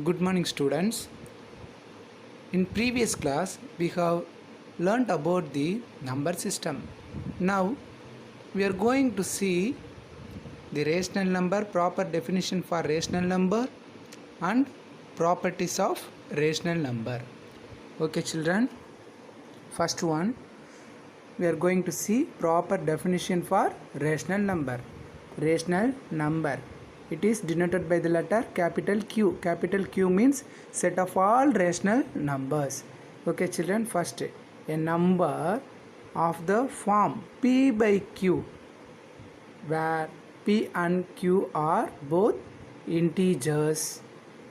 Good morning, students. In previous class, we have learnt about the number system. Now, we are going to see the rational number, proper definition for rational number, and properties of rational number. Okay, children. First one, we are going to see proper definition for rational number. Rational number. It is denoted by the letter capital Q. Capital Q means set of all rational numbers. Okay, children. First, a number of the form P by Q, where P and Q are both integers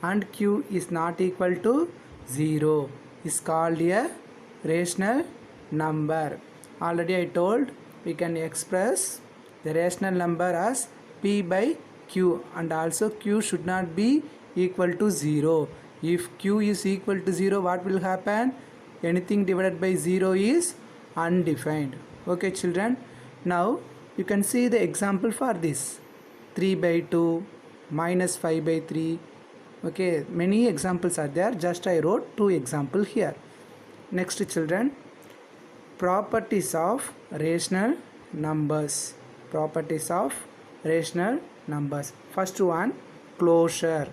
and Q is not equal to 0 is called a rational number. Already I told we can express the rational number as P by Q, and also Q should not be equal to 0. If Q is equal to 0, what will happen? Anything divided by 0 is undefined. Okay, children. Now you can see the example for this. 3 by 2 minus 5 by 3. Okay, many examples are there. Just I wrote 2 examples here. Next, children, properties of rational numbers. Properties of rational numbers. First one, closure.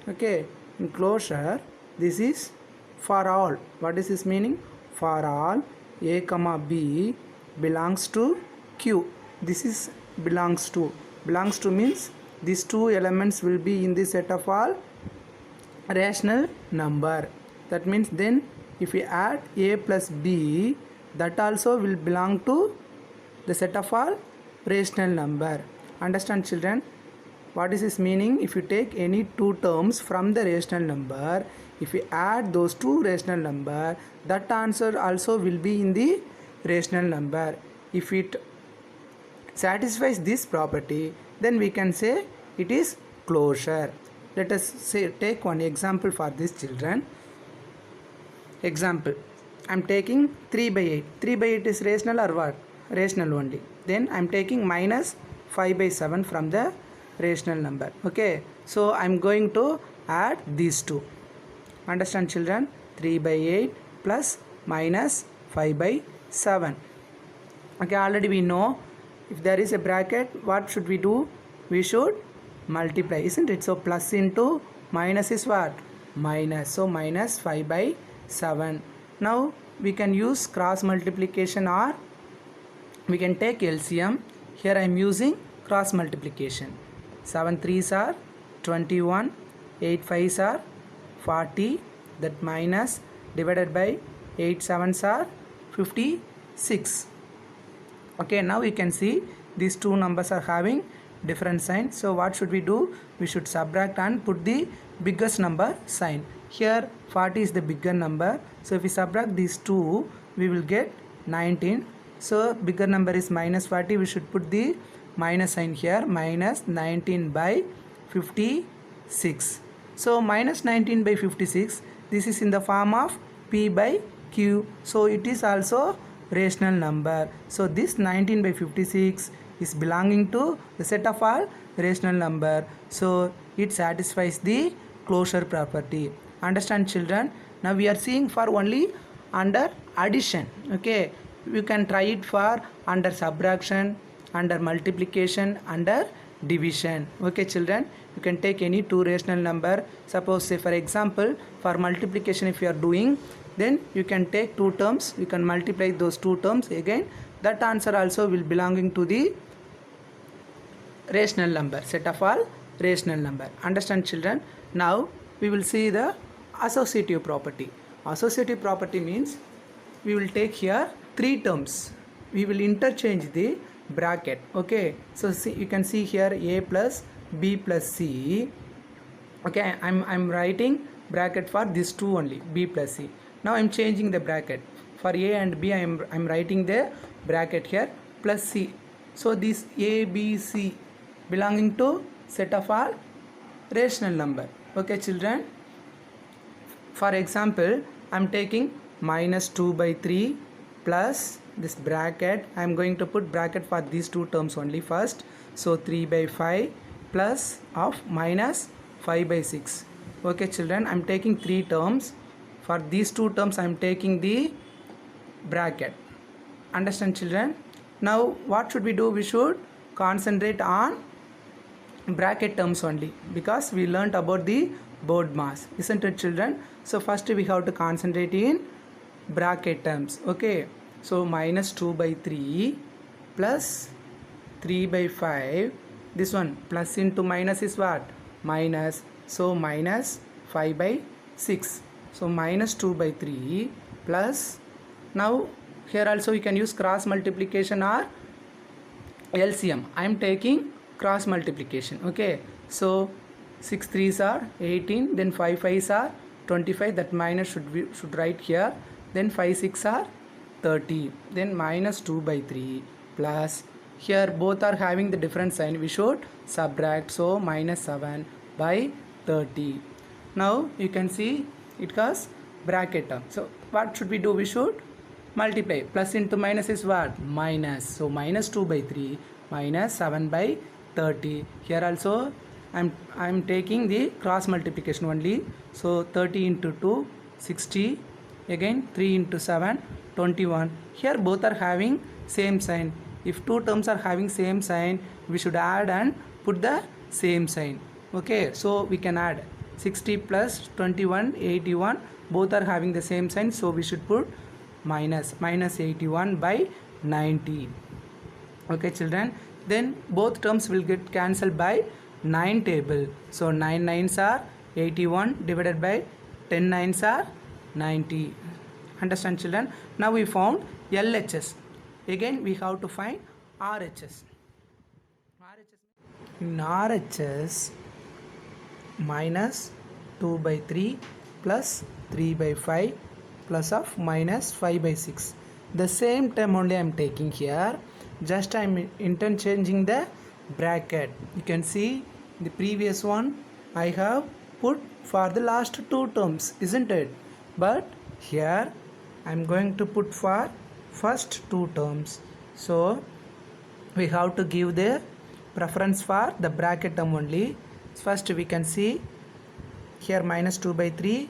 Okay, in closure, this is for all. What is this meaning? For all a comma b belongs to Q. This is belongs to. Belongs to means these two elements will be in the set of all rational number. That means then if we add a plus b, that also will belong to the set of all rational number. Understand, children? What is this meaning? If you take any two terms from the rational number, if we add those two rational number, that answer also will be in the rational number. If it satisfies this property, then we can say it is closure. Let us say take one example for this, children. Example, I am taking 3 by 8. 3 by 8 is rational or what? Rational only. Then I am taking minus 5 by 7 from the rational number. Okay, so I am going to add these two. Understand, children? 3 by 8 plus minus 5 by 7. Okay, already we know if there is a bracket, what should we do? We should multiply, isn't it? So plus into minus is what? Minus. So minus 5 by 7. Now we can use cross multiplication, or we can take LCM. Here I am using cross multiplication. 7 3s are 21, 8 5s are 40, that minus divided by 8 7s are 56. Okay, now we can see these two numbers are having different signs. So what should we do? We should subtract and put the biggest number sign. Here 40 is the bigger number. So if we subtract these two, we will get 19. So bigger number is minus 40. We should put the minus sign here. Minus 19 by 56. So minus 19 by 56. This is in the form of P by Q. So it is also rational number. So this 19 by 56 is belonging to the set of all rational number. So it satisfies the closure property. Understand, children? Now we are seeing for only under addition. Okay, you can try it for under subtraction, under multiplication, under division. Okay, children, you can take any two rational number. Suppose, say for example, for multiplication if you are doing, then you can take two terms, you can multiply those two terms again. That answer also will belonging to the rational number, set of all rational number. Understand, children? Now we will see the associative property. Associative property means we will take here three terms. We will interchange the bracket. Okay, so see, you can see here a plus b plus c. Okay, I'm writing bracket for these two only, b plus c. Now I'm changing the bracket. For a and b, I'm writing the bracket here plus c. So this a b c belonging to set of all rational number. Okay, children? For example, I'm taking minus 2 by 3 plus this bracket. I am going to put bracket for these two terms only first. So 3 by 5 plus of minus 5 by 6. Okay children, I'm taking 3 terms. For these 2 terms I'm taking the bracket. Understand children? Now what should we do? We should concentrate on bracket terms only, because we learnt about the board mass, isn't it children? So first we have to concentrate in bracket terms. Okay, so minus 2 by 3 plus 3 by 5. This one plus into minus is what? Minus. So minus 5 by 6. So minus 2 by 3 plus, now here also you can use cross multiplication or LCM. I am taking cross multiplication. Okay, so 6 3s are 18, then 5 5s are 25, that minus should write here, then 5 6 are 30, then minus 2 by 3 plus, here both are having the different sign, we should subtract, so minus 7 by 30. Now you can see it has bracket term. So what should we do? We should multiply. Plus into minus is what? Minus. So minus 2 by 3 minus 7 by 30. Here also I'm taking the cross multiplication only. So 30 into 2 60, again 3 into 7 21. Here both are having same sign. If 2 terms are having same sign, we should add and put the same sign. Okay, so we can add 60 plus 21 81, both are having the same sign, so we should put minus 81 by 90. Okay children, then both terms will get cancelled by 9 table. So 9 9s are 81 divided by 10 9s are 90. Understand children? Now we found LHS. Again we have to find RHS. In RHS, minus 2 by 3 plus 3 by 5 plus of minus 5 by 6. The same term only I am taking here. Just I am interchanging the bracket. You can see the previous one I have put for the last 2 terms, isn't it? But here I am going to put for first 2 terms. So we have to give the preference for the bracket term only. First we can see here minus 2 by 3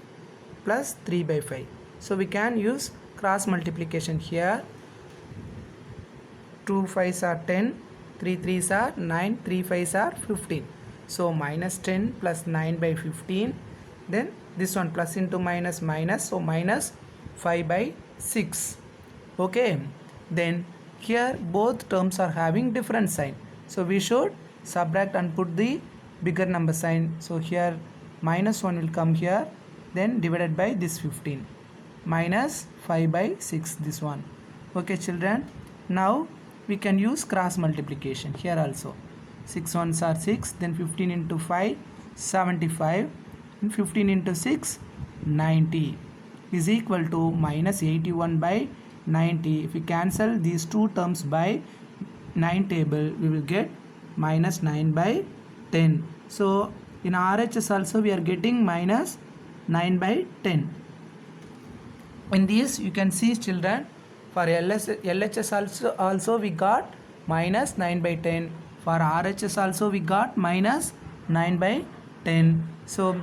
plus 3 by 5. So we can use cross multiplication here. 2 5s are 10, 3 3s are 9, 3 5s are 15. So minus 10 plus 9 by 15. Then this one plus into minus minus, so minus 5 by 6. Okay, then here both terms are having different sign, so we should subtract and put the bigger number sign. So here minus 1 will come here, then divided by this 15, minus 5 by 6, this one. Okay children, now we can use cross multiplication here also. 6 1s are 6, then 15 into 5 75, and 15 into 6 90 is equal to minus 81 by 90. If we cancel these 2 terms by 9 table, we will get minus 9 by 10. So in RHS also we are getting minus 9 by 10. In this you can see children, for LHS also we got minus 9 by 10. For RHS also we got minus 9 by 10. So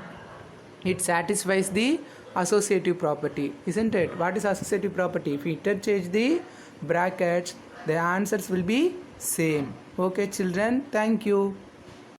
it satisfies the associative property, isn't it? What is associative property? If we interchange the brackets, the answers will be same. Okay children, thank you.